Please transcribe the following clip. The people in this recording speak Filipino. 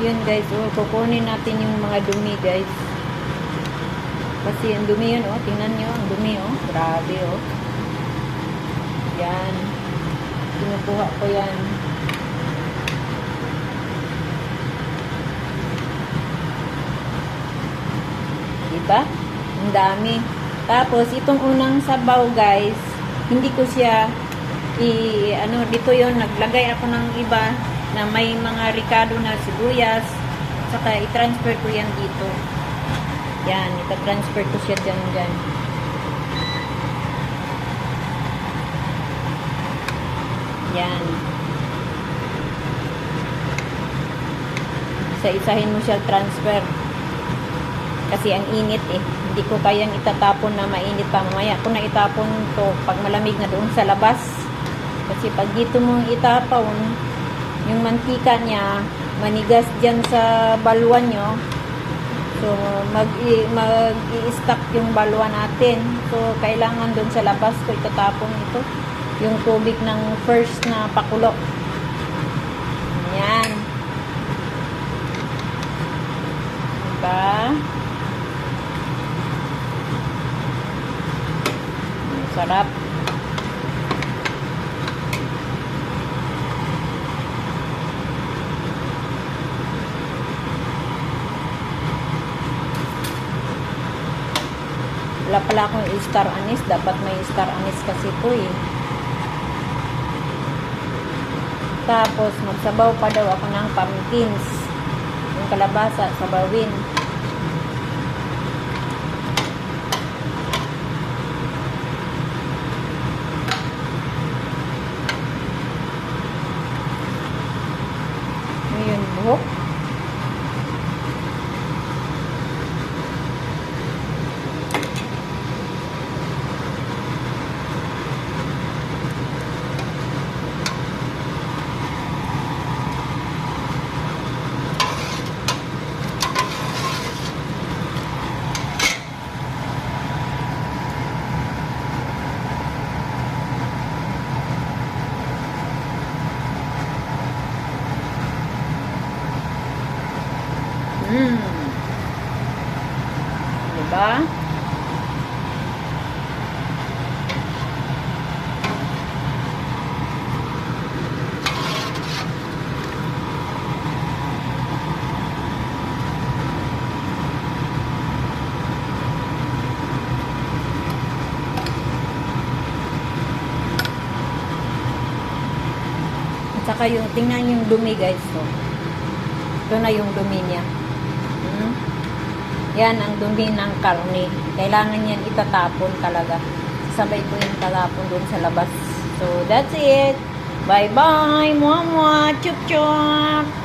Yun guys, kukunin natin yung mga dumi guys. Kasi ang dumi yun, tingnan nyo, ang dumi, grabe, yan, kinukuha ko yan. Diba? Ang dami. Tapos, itong unang sabaw guys, hindi ko siya dito yon, naglagay ako ng iba na may mga ricado na sibuyas, saka i-transfer ko yan dito. Yan, ita-transfer ko siya dyan. Yan. Isa-isahin mo siya transfer. Kasi ang init hindi ko kayang itatapon na mainit pa mamaya. Kung na itapon to pag malamig na doon sa labas. Kasi pag dito mo itapon, yung mantika niya, manigas dyan sa balwan nyo. So, mag-i-stack yung balwan natin. So, kailangan doon sa labas ko itatapon ito. Yung tubig ng first na pakulo. Yan. Diba? Sarap. Wala pala akong star anise. Dapat may star anise kasi po Tapos, magsabaw pa daw ako ng pumpkins. Yung kalabasa, sabawin. Ngayon, buhok. Diba? At saka yung, tingnan yung dumi guys. Ito na yung dumi niya. Yan ang dumi ng karne. Kailangan yan itatapon talaga. Sabay ko yung tatapon doon sa labas. So, that's it. Bye-bye. Mwah-mwah. Chup-chup.